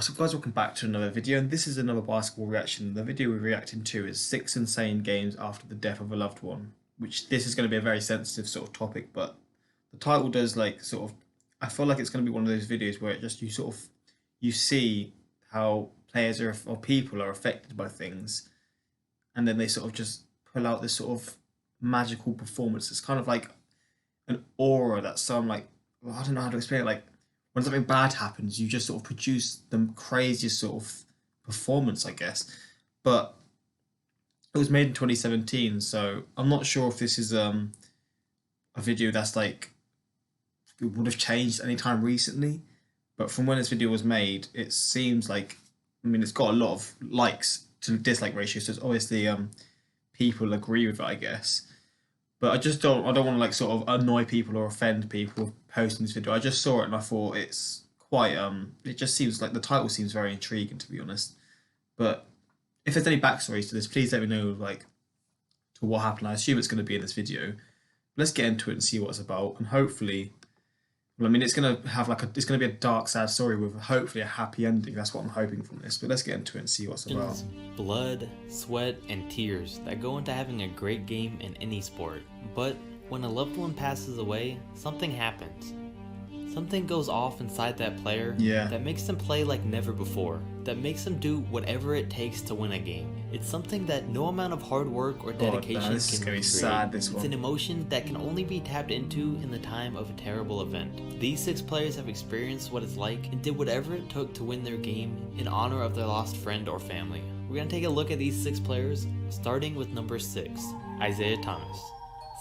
What's up guys, welcome back to another video, and this is another basketball reaction. The video we're reacting to is 6 insane games after the death of a loved one, which this is going to be a very sensitive sort of topic, but the title does I feel like it's going to be one of those videos where it just you see how players or people are affected by things, and then they sort of just pull out this sort of magical performance. It's kind of like an aura that I don't know how to explain it, like when something bad happens, you just sort of produce the craziest sort of performance, I guess. But it was made in 2017, so I'm not sure if this is a video that's like it would have changed any time recently. But from when this video was made, it seems like, I mean, it's got a lot of likes to dislike ratio, so it's obviously people agree with it, I guess. But I don't want to like sort of annoy people or offend people with posting this video. I just saw it and I thought it's quite it just seems like the title seems very intriguing, to be honest. But if there's any backstories to this, please let me know, like, to what happened. I assume it's going to be in this video. Let's get into it and see what it's about, and hopefully, well, I mean, it's going to have it's going to be a dark, sad story with hopefully a happy ending. That's what I'm hoping from this. But let's get into it and see what's about. Blood, sweat, and tears that go into having a great game in any sport. But when a loved one passes away, something happens. Something goes off inside that player that makes them play like never before, that makes them do whatever it takes to win a game. It's something that no amount of hard work or dedication can recreate. It's an emotion that can only be tapped into in the time of a terrible event. These 6 players have experienced what it's like and did whatever it took to win their game in honor of their lost friend or family. We're going to take a look at these 6 players, starting with number 6, Isaiah Thomas.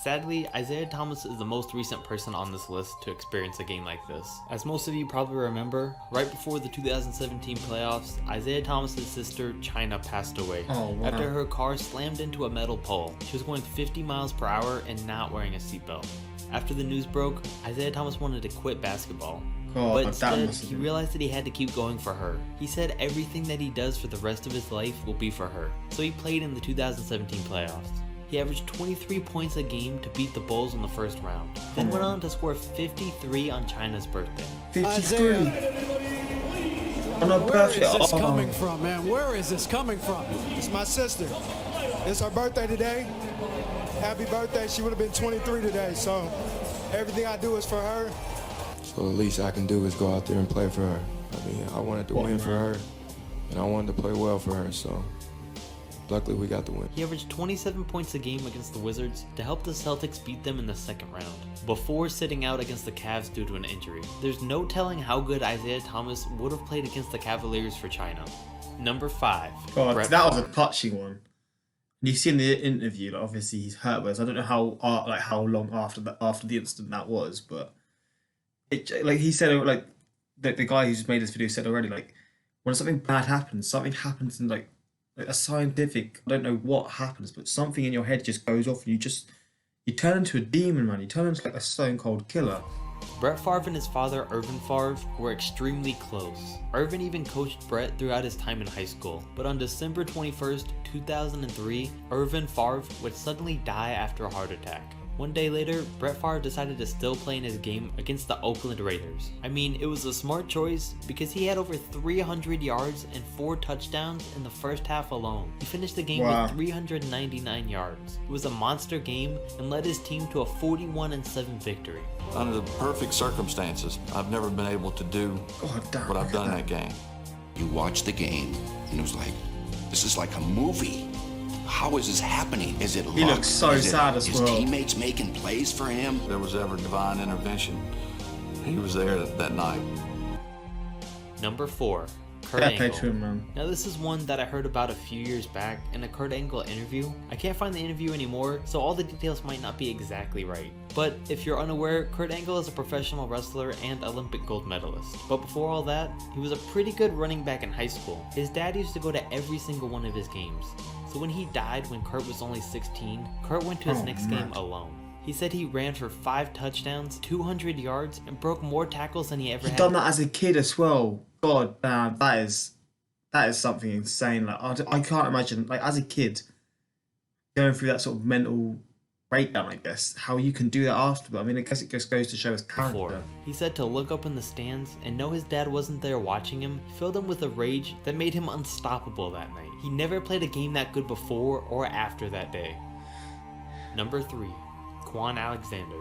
Sadly, Isaiah Thomas is the most recent person on this list to experience a game like this. As most of you probably remember, right before the 2017 playoffs, Isaiah Thomas's sister, China, passed away after her car slammed into a metal pole. She was going 50 miles per hour and not wearing a seatbelt. After the news broke, Isaiah Thomas wanted to quit basketball. But instead, he realized that he had to keep going for her. He said everything that he does for the rest of his life will be for her. So he played in the 2017 playoffs. He averaged 23 points a game to beat the Bulls in the first round, then went on to score 53 on China's birthday. 53! Where is this coming from, man? Where is this coming from? It's my sister. It's her birthday today. Happy birthday. She would have been 23 today, so everything I do is for her. So the least I can do is go out there and play for her. I mean, I wanted to win for her, and I wanted to play well for her, so luckily we got the win. He averaged 27 points a game against the Wizards to help the Celtics beat them in the second round, before sitting out against the Cavs due to an injury. There's no telling how good Isaiah Thomas would have played against the Cavaliers for China. Number 5. God, that was a touching one. And you see in the interview, like, obviously he's hurt, but I don't know how long after the incident that was, but he said, like, the guy who's made this video said already, like, when something bad happens, something happens in like a scientific, I don't know what happens, but something in your head just goes off and you turn into a demon, man. You turn into like a stone cold killer. Brett Favre and his father, Irvin Favre, were extremely close. Irvin even coached Brett throughout his time in high school. But on December 21st, 2003, Irvin Favre would suddenly die after a heart attack. One day later, Brett Favre decided to still play in his game against the Oakland Raiders. I mean, it was a smart choice because he had over 300 yards and 4 touchdowns in the first half alone. He finished the game with 399 yards. It was a monster game and led his team to a 41-7 victory. Under the perfect circumstances, I've never been able to do what I've done in that game. You watch the game and it was like, this is like a movie. How is this happening? Is it luck? He looks so sad as well. His teammates making plays for him? If there was ever divine intervention, he was there that night. Number 4. Kurt Angle. Now this is one that I heard about a few years back in a Kurt Angle interview. I can't find the interview anymore, so all the details might not be exactly right. But if you're unaware, Kurt Angle is a professional wrestler and Olympic gold medalist. But before all that, he was a pretty good running back in high school. His dad used to go to every single one of his games. So when he died when Kurt was only 16, Kurt went to his next game alone. He said he ran for 5 touchdowns, 200 yards, and broke more tackles than he ever had. He's done that as a kid as well. God damn, that is something insane. Like, I can't imagine, like, as a kid, going through that sort of mental breakdown, I guess, how you can do that after. But I mean, I guess it just goes to show his character. He said to look up in the stands and know his dad wasn't there watching him filled him with a rage that made him unstoppable that night. He never played a game that good before or after that day. Number 3, Quan Alexander.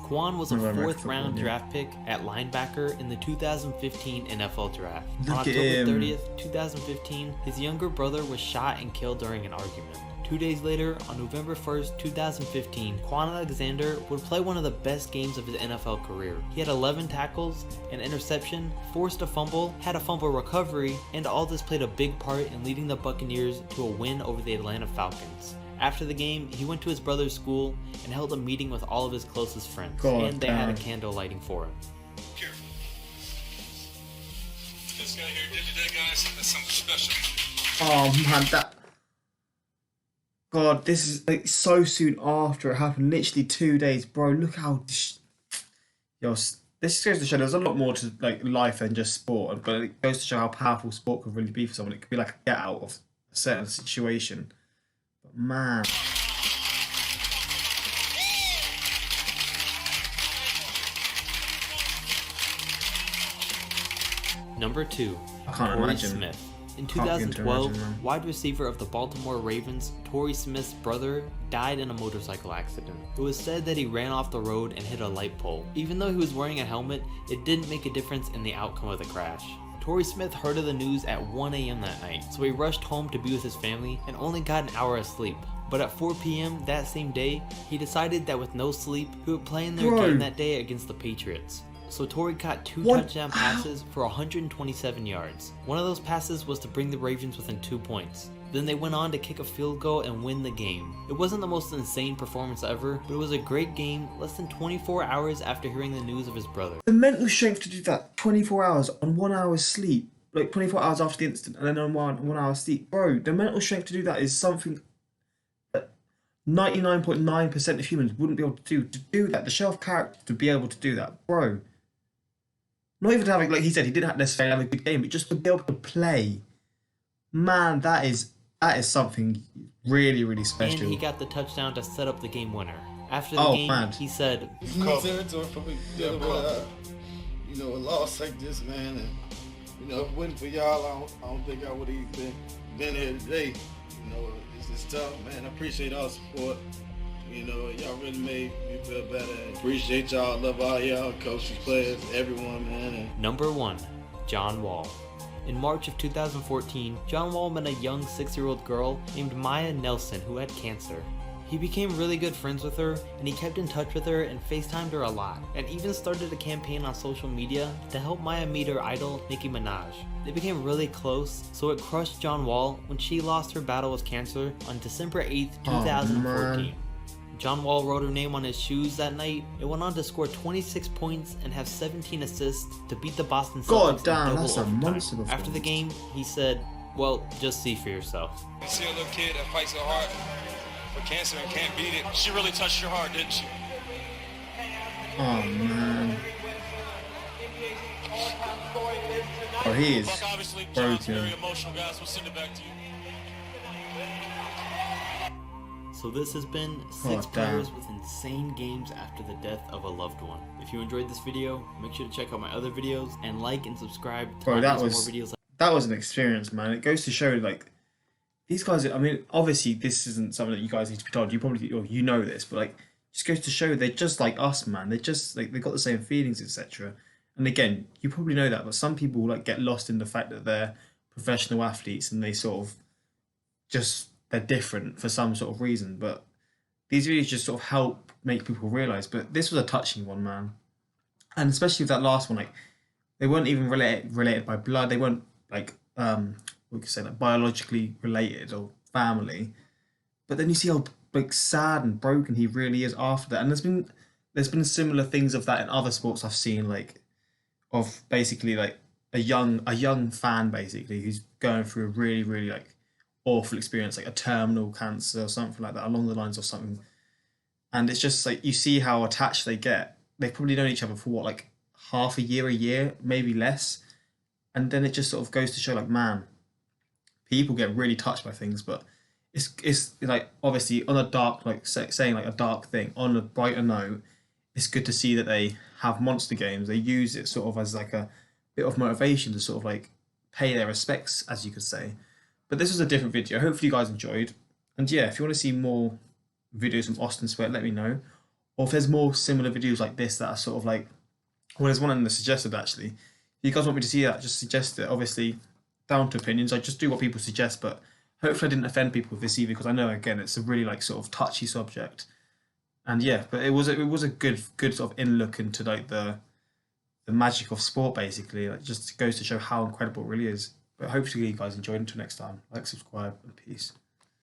Quan was a 4th round draft pick at linebacker in the 2015 NFL Draft. On October 30th, 2015, his younger brother was shot and killed during an argument. 2 days later, on November 1st, 2015, Quan Alexander would play one of the best games of his NFL career. He had 11 tackles, an interception, forced a fumble, had a fumble recovery, and all this played a big part in leading the Buccaneers to a win over the Atlanta Falcons. After the game, he went to his brother's school and held a meeting with all of his closest friends, and they had a candle lighting for him. Here. This guy here did today, guys. That's something special. Oh man, that... God, this is like so soon after it happened, literally 2 days, bro. Look how... Yo, this goes to show there's a lot more to like life than just sport, but it goes to show how powerful sport can really be for someone. It could be like a get out of a certain situation. But man... Number 2, Torrey Smith. In 2012, wide receiver of the Baltimore Ravens, Torrey Smith's brother died in a motorcycle accident. It was said that he ran off the road and hit a light pole. Even though he was wearing a helmet, it didn't make a difference in the outcome of the crash. Torrey Smith heard of the news at 1 a.m. that night, so he rushed home to be with his family and only got an hour of sleep. But at 4 p.m. that same day, he decided that with no sleep, he would play in their game that day against the Patriots. So Torrey caught 2 touchdown passes for 127 yards. One of those passes was to bring the Ravens within 2 points. Then they went on to kick a field goal and win the game. It wasn't the most insane performance ever, but it was a great game less than 24 hours after hearing the news of his brother. The mental strength to do that 24 hours on 1 hour's sleep, like 24 hours after the incident, and then on one hour's sleep. Bro, the mental strength to do that is something that 99.9% of humans wouldn't be able to do. To do that, the shelf character to be able to do that, bro. Not even to have, like he said, he didn't necessarily have a good game, but just to be able to play. Man, that is something really, really special. And he got the touchdown to set up the game winner. After the game, he said, territory for me dealing with, a loss like this, man. And, if it wasn't for y'all, I don't think I would have even been here today. It's just tough, man. I appreciate all the support. Y'all really made me feel better. Appreciate y'all. Love all y'all, coaches, players, everyone, man. Number 1, John Wall. In March of 2014, John Wall met a young 6-year-old girl named Maya Nelson who had cancer. He became really good friends with her, and he kept in touch with her and FaceTimed her a lot, and even started a campaign on social media to help Maya meet her idol, Nicki Minaj. They became really close, so it crushed John Wall when she lost her battle with cancer on December 8th, 2014. John Wall wrote her name on his shoes that night and went on to score 26 points and have 17 assists to beat the Boston Celtics in double overtime. After the game, he said, well, just see for yourself. You see a little kid that fights so hard for cancer and can't beat it. She really touched your heart, didn't she? Oh, man. Oh, he is broken. Very emotional, guys. We'll send it back to you. So this has been 6 players with insane games after the death of a loved one. If you enjoyed this video, make sure to check out my other videos and like and subscribe to more videos. That was an experience, man. It goes to show, like, these guys, I mean, obviously this isn't something that you guys need to be told. You probably, or you know this, but like, just goes to show they're just like us, man. They're just like, they've got the same feelings, etc. And again, you probably know that, but some people like get lost in the fact that they're professional athletes and they sort of just, they're different for some sort of reason. But these videos just sort of help make people realize. But this was a touching one, man. And especially with that last one, like, they weren't even related by blood. They weren't like, we could say like biologically related or family. But then you see how like sad and broken he really is after that. And there's been similar things of that in other sports I've seen, like of basically like a young fan basically who's going through a really, really like awful experience, like a terminal cancer or something like that, along the lines of something. And it's just like you see how attached they get. They've probably known each other for what, like half a year, maybe less. And then it just sort of goes to show like, man, people get really touched by things, but it's like obviously on a dark, like saying like a dark thing, on a brighter note, it's good to see that they have monster games. They use it sort of as like a bit of motivation to sort of like pay their respects, as you could say. But this was a different video. Hopefully you guys enjoyed. And yeah, if you want to see more videos from Austin Sweat, let me know. Or if there's more similar videos like this that are sort of like, well, there's one in the suggested actually. If you guys want me to see that, just suggest it. Obviously, down to opinions. I just do what people suggest, but hopefully I didn't offend people with this either, because I know, again, it's a really like sort of touchy subject. And yeah, but it was a good sort of in look into like the magic of sport, basically. Like, just goes to show how incredible it really is. But hopefully you guys enjoyed. Until next time, like, subscribe, and peace.